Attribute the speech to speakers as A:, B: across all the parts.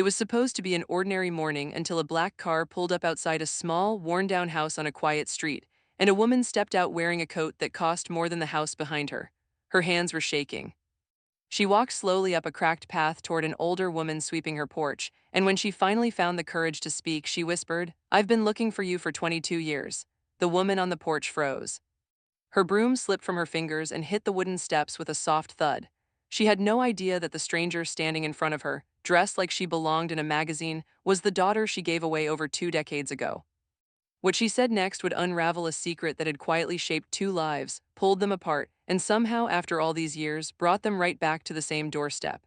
A: It was supposed to be an ordinary morning until a black car pulled up outside a small, worn-down house on a quiet street, and a woman stepped out wearing a coat that cost more than the house behind her. Her hands were shaking. She walked slowly up a cracked path toward an older woman sweeping her porch, and when she finally found the courage to speak, she whispered, "I've been looking for you for 22 years." The woman on the porch froze. Her broom slipped from her fingers and hit the wooden steps with a soft thud. She had no idea that the stranger standing in front of her, dressed like she belonged in a magazine, was the daughter she gave away over 2 decades ago. What she said next would unravel a secret that had quietly shaped two lives, pulled them apart, and somehow, after all these years, brought them right back to the same doorstep.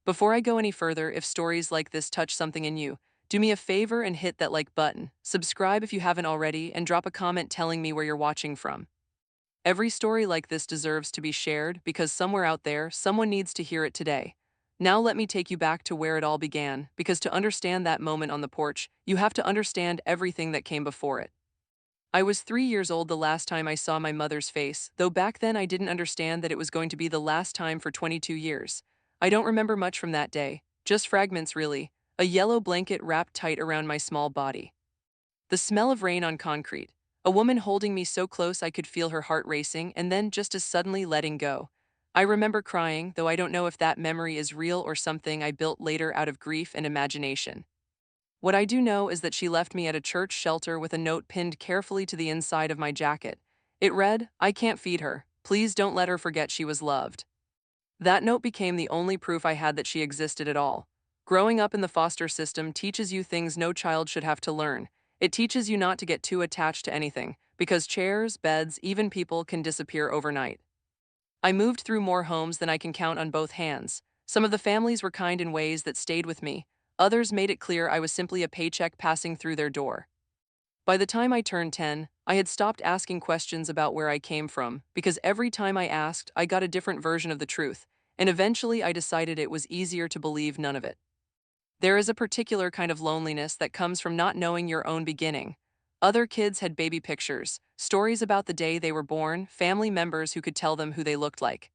A: Before I go any further, if stories like this touch something in you, do me a favor and hit that like button, subscribe if you haven't already, and drop a comment telling me where you're watching from. Every story like this deserves to be shared because somewhere out there, someone needs to hear it today. Now let me take you back to where it all began, because to understand that moment on the porch, you have to understand everything that came before it. I was 3 years old the last time I saw my mother's face, though back then I didn't understand that it was going to be the last time for 22 years. I don't remember much from that day, just fragments really, a yellow blanket wrapped tight around my small body. The smell of rain on concrete, a woman holding me so close I could feel her heart racing and then just as suddenly letting go. I remember crying, though I don't know if that memory is real or something I built later out of grief and imagination. What I do know is that she left me at a church shelter with a note pinned carefully to the inside of my jacket. It read, "I can't feed her. Please don't let her forget she was loved." That note became the only proof I had that she existed at all. Growing up in the foster system teaches you things no child should have to learn. It teaches you not to get too attached to anything, because chairs, beds, even people can disappear overnight. I moved through more homes than I can count on both hands. Some of the families were kind in ways that stayed with me. Others made it clear I was simply a paycheck passing through their door. By the time I turned 10, I had stopped asking questions about where I came from, because every time I asked, I got a different version of the truth, and eventually I decided it was easier to believe none of it. There is a particular kind of loneliness that comes from not knowing your own beginning. Other kids had baby pictures, stories about the day they were born, family members who could tell them who they looked like.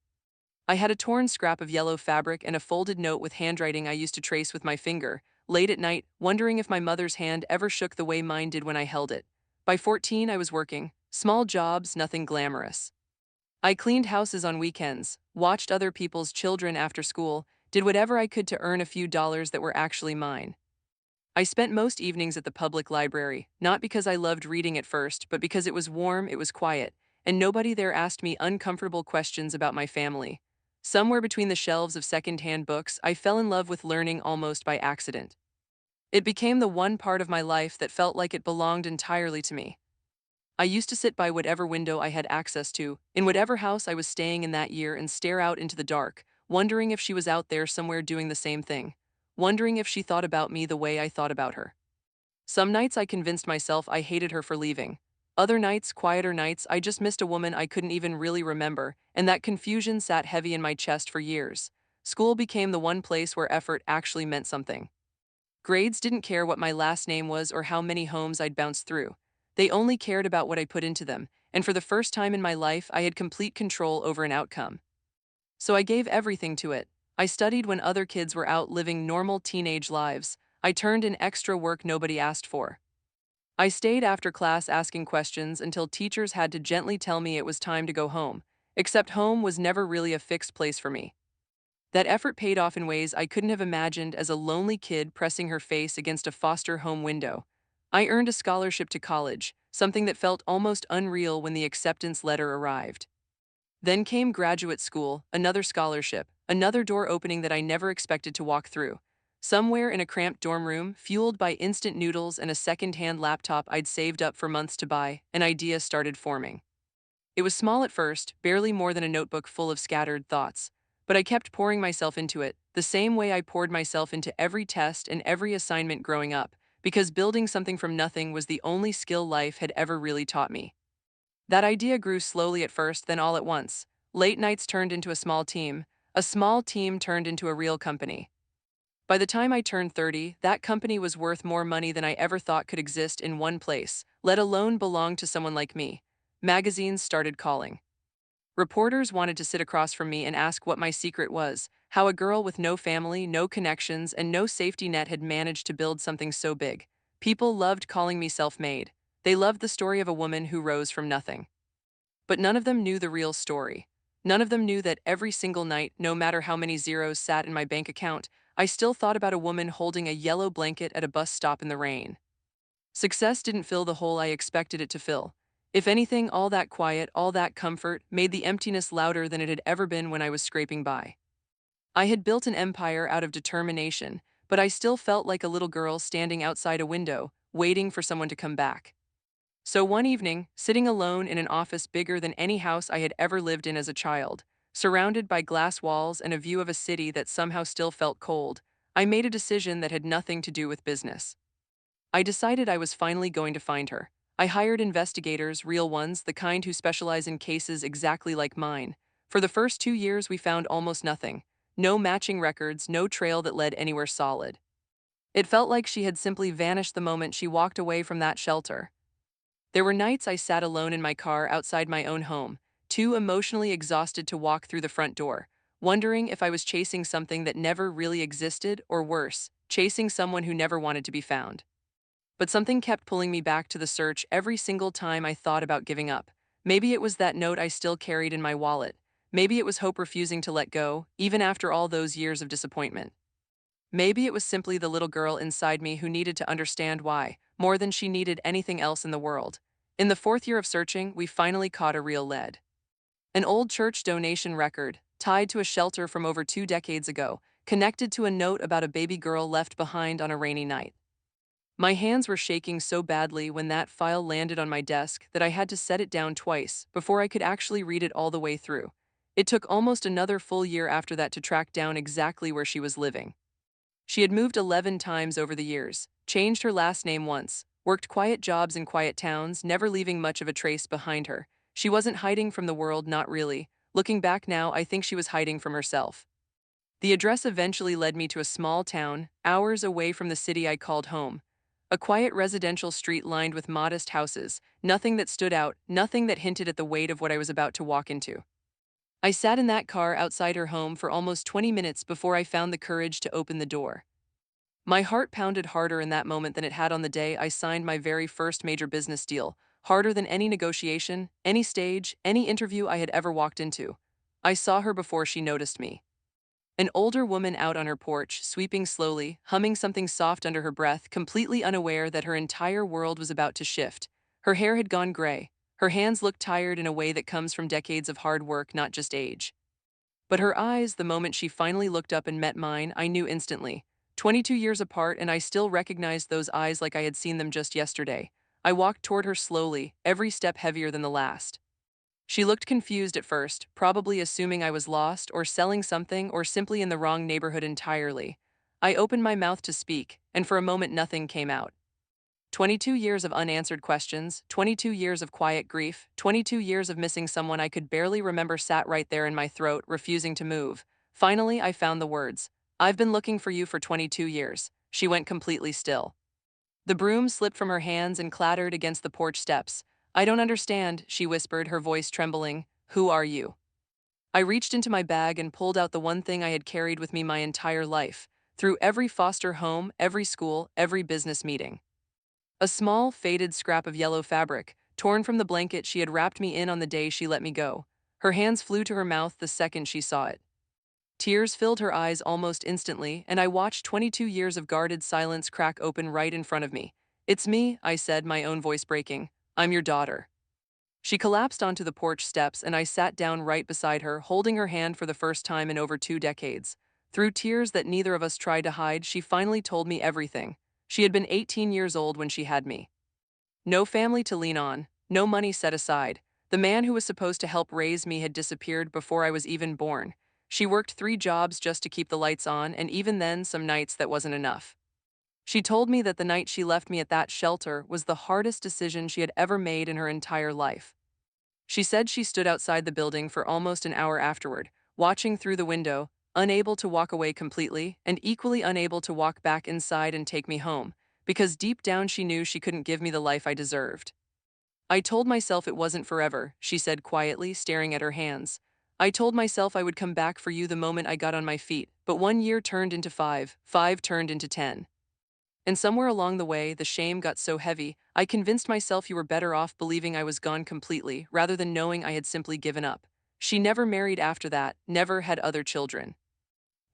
A: I had a torn scrap of yellow fabric and a folded note with handwriting I used to trace with my finger, late at night, wondering if my mother's hand ever shook the way mine did when I held it. By 14, I was working. Small jobs, nothing glamorous. I cleaned houses on weekends, watched other people's children after school, did whatever I could to earn a few dollars that were actually mine. I spent most evenings at the public library, not because I loved reading at first, but because it was warm, it was quiet, and nobody there asked me uncomfortable questions about my family. Somewhere between the shelves of second-hand books, I fell in love with learning almost by accident. It became the one part of my life that felt like it belonged entirely to me. I used to sit by whatever window I had access to, in whatever house I was staying in that year, and stare out into the dark, wondering if she was out there somewhere doing the same thing, wondering if she thought about me the way I thought about her. Some nights I convinced myself I hated her for leaving. Other nights, quieter nights, I just missed a woman I couldn't even really remember, and that confusion sat heavy in my chest for years. School became the one place where effort actually meant something. Grades didn't care what my last name was or how many homes I'd bounced through. They only cared about what I put into them, and for the first time in my life, I had complete control over an outcome. So I gave everything to it. I studied when other kids were out living normal teenage lives. I turned in extra work nobody asked for. I stayed after class asking questions until teachers had to gently tell me it was time to go home, except home was never really a fixed place for me. That effort paid off in ways I couldn't have imagined as a lonely kid pressing her face against a foster home window. I earned a scholarship to college, something that felt almost unreal when the acceptance letter arrived. Then came graduate school, another scholarship, another door opening that I never expected to walk through. Somewhere in a cramped dorm room, fueled by instant noodles and a second-hand laptop I'd saved up for months to buy, an idea started forming. It was small at first, barely more than a notebook full of scattered thoughts. But I kept pouring myself into it, the same way I poured myself into every test and every assignment growing up, because building something from nothing was the only skill life had ever really taught me. That idea grew slowly at first, then all at once. Late nights turned into a small team turned into a real company. By the time I turned 30, that company was worth more money than I ever thought could exist in one place, let alone belong to someone like me. Magazines started calling. Reporters wanted to sit across from me and ask what my secret was, how a girl with no family, no connections, and no safety net had managed to build something so big. People loved calling me self-made. They loved the story of a woman who rose from nothing. But none of them knew the real story. None of them knew that every single night, no matter how many zeros sat in my bank account, I still thought about a woman holding a yellow blanket at a bus stop in the rain. Success didn't fill the hole I expected it to fill. If anything, all that quiet, all that comfort, made the emptiness louder than it had ever been when I was scraping by. I had built an empire out of determination, but I still felt like a little girl standing outside a window, waiting for someone to come back. So one evening, sitting alone in an office bigger than any house I had ever lived in as a child, surrounded by glass walls and a view of a city that somehow still felt cold, I made a decision that had nothing to do with business. I decided I was finally going to find her. I hired investigators, real ones, the kind who specialize in cases exactly like mine. For the first 2 years, we found almost nothing. No matching records, no trail that led anywhere solid. It felt like she had simply vanished the moment she walked away from that shelter. There were nights I sat alone in my car outside my own home, too emotionally exhausted to walk through the front door, wondering if I was chasing something that never really existed, or worse, chasing someone who never wanted to be found. But something kept pulling me back to the search every single time I thought about giving up. Maybe it was that note I still carried in my wallet. Maybe it was hope refusing to let go, even after all those years of disappointment. Maybe it was simply the little girl inside me who needed to understand why, more than she needed anything else in the world. In the fourth year of searching, we finally caught a real lead. An old church donation record, tied to a shelter from over 2 decades ago, connected to a note about a baby girl left behind on a rainy night. My hands were shaking so badly when that file landed on my desk that I had to set it down twice before I could actually read it all the way through. It took almost another full year after that to track down exactly where she was living. She had moved 11 times over the years, changed her last name once, worked quiet jobs in quiet towns, never leaving much of a trace behind her. She wasn't hiding from the world, not really. Looking back now, I think she was hiding from herself. The address eventually led me to a small town, hours away from the city I called home. A quiet residential street lined with modest houses, nothing that stood out, nothing that hinted at the weight of what I was about to walk into. I sat in that car outside her home for almost 20 minutes before I found the courage to open the door. My heart pounded harder in that moment than it had on the day I signed my very first major business deal, harder than any negotiation, any stage, any interview I had ever walked into. I saw her before she noticed me. An older woman out on her porch, sweeping slowly, humming something soft under her breath, completely unaware that her entire world was about to shift. Her hair had gone gray. Her hands looked tired in a way that comes from decades of hard work, not just age. But her eyes, the moment she finally looked up and met mine, I knew instantly. 22 years apart, and I still recognized those eyes like I had seen them just yesterday. I walked toward her slowly, every step heavier than the last. She looked confused at first, probably assuming I was lost or selling something or simply in the wrong neighborhood entirely. I opened my mouth to speak, and for a moment nothing came out. 22 years of unanswered questions, 22 years of quiet grief, 22 years of missing someone I could barely remember sat right there in my throat, refusing to move. Finally, I found the words. "I've been looking for you for 22 years. She went completely still. The broom slipped from her hands and clattered against the porch steps. "I don't understand," she whispered, her voice trembling. "Who are you?" I reached into my bag and pulled out the one thing I had carried with me my entire life, through every foster home, every school, every business meeting. A small, faded scrap of yellow fabric, torn from the blanket she had wrapped me in on the day she let me go. Her hands flew to her mouth the second she saw it. Tears filled her eyes almost instantly, and I watched 22 years of guarded silence crack open right in front of me. "It's me," I said, my own voice breaking. "I'm your daughter." She collapsed onto the porch steps, and I sat down right beside her, holding her hand for the first time in over 2 decades. Through tears that neither of us tried to hide, she finally told me everything. She had been 18 years old when she had me. No family to lean on, no money set aside. The man who was supposed to help raise me had disappeared before I was even born. She worked 3 jobs just to keep the lights on, and even then, some nights that wasn't enough. She told me that the night she left me at that shelter was the hardest decision she had ever made in her entire life. She said she stood outside the building for almost an hour afterward, watching through the window, unable to walk away completely, and equally unable to walk back inside and take me home, because deep down she knew she couldn't give me the life I deserved. I told myself it wasn't forever, she said quietly, staring at her hands. I told myself I would come back for you the moment I got on my feet, but 1 year turned into 5, 5 turned into 10. And somewhere along the way, the shame got so heavy, I convinced myself you were better off believing I was gone completely, rather than knowing I had simply given up. She never married after that, never had other children.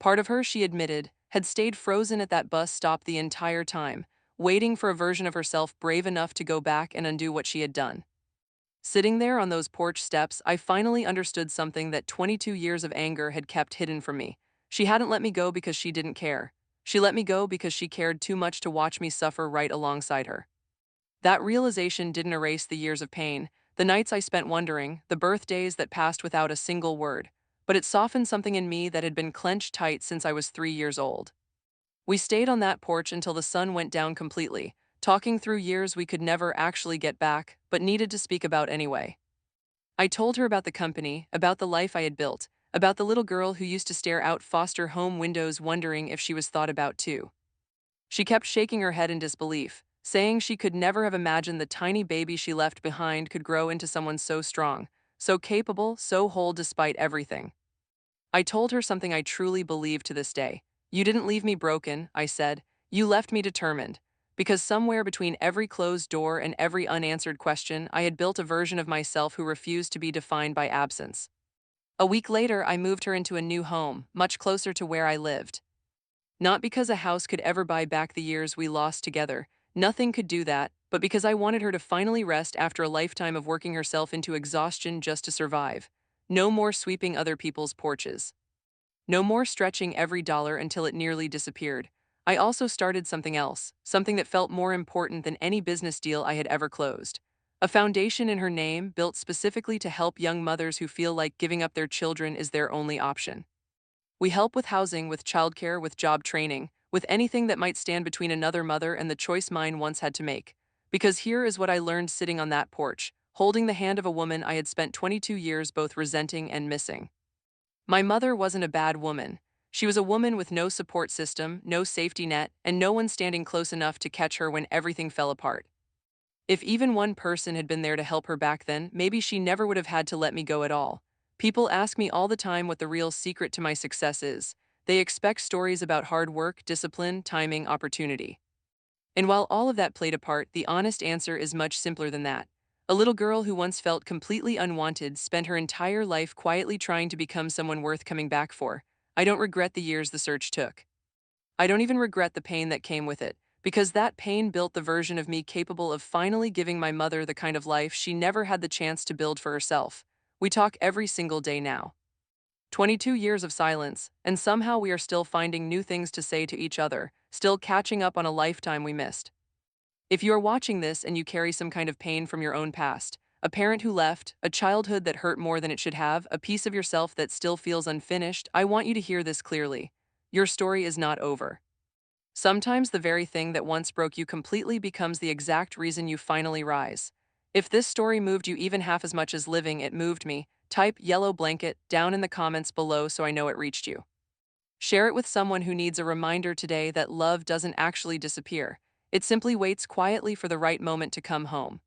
A: Part of her, she admitted, had stayed frozen at that bus stop the entire time, waiting for a version of herself brave enough to go back and undo what she had done. Sitting there on those porch steps, I finally understood something that 22 years of anger had kept hidden from me. She hadn't let me go because she didn't care. She let me go because she cared too much to watch me suffer right alongside her. That realization didn't erase the years of pain, the nights I spent wondering, the birthdays that passed without a single word, but it softened something in me that had been clenched tight since I was 3 years old. We stayed on that porch until the sun went down completely, talking through years we could never actually get back, but needed to speak about anyway. I told her about the company, about the life I had built, about the little girl who used to stare out foster home windows wondering if she was thought about too. She kept shaking her head in disbelief, saying she could never have imagined the tiny baby she left behind could grow into someone so strong, so capable, so whole despite everything. I told her something I truly believe to this day. You didn't leave me broken, I said. You left me determined. Because somewhere between every closed door and every unanswered question, I had built a version of myself who refused to be defined by absence. A week later, I moved her into a new home, much closer to where I lived. Not because a house could ever buy back the years we lost together, nothing could do that, but because I wanted her to finally rest after a lifetime of working herself into exhaustion just to survive. No more sweeping other people's porches. No more stretching every dollar until it nearly disappeared. I also started something else, something that felt more important than any business deal I had ever closed. A foundation in her name built specifically to help young mothers who feel like giving up their children is their only option. We help with housing, with childcare, with job training, with anything that might stand between another mother and the choice mine once had to make. Because here is what I learned sitting on that porch, holding the hand of a woman I had spent 22 years both resenting and missing. My mother wasn't a bad woman. She was a woman with no support system, no safety net, and no one standing close enough to catch her when everything fell apart. If even one person had been there to help her back then, maybe she never would have had to let me go at all. People ask me all the time what the real secret to my success is. They expect stories about hard work, discipline, timing, opportunity. And while all of that played a part, the honest answer is much simpler than that. A little girl who once felt completely unwanted spent her entire life quietly trying to become someone worth coming back for. I don't regret the years the search took. I don't even regret the pain that came with it, because that pain built the version of me capable of finally giving my mother the kind of life she never had the chance to build for herself. We talk every single day now. 22 years of silence, and somehow we are still finding new things to say to each other, still catching up on a lifetime we missed. If you are watching this and you carry some kind of pain from your own past, a parent who left, a childhood that hurt more than it should have, a piece of yourself that still feels unfinished, I want you to hear this clearly. Your story is not over. Sometimes the very thing that once broke you completely becomes the exact reason you finally rise. If this story moved you even half as much as living it moved me, type yellow blanket down in the comments below so I know it reached you. Share it with someone who needs a reminder today that love doesn't actually disappear. It simply waits quietly for the right moment to come home.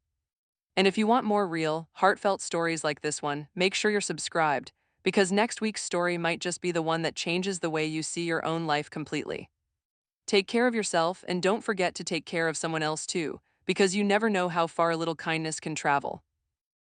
A: And if you want more real, heartfelt stories like this one, make sure you're subscribed, because next week's story might just be the one that changes the way you see your own life completely. Take care of yourself and don't forget to take care of someone else too, because you never know how far a little kindness can travel.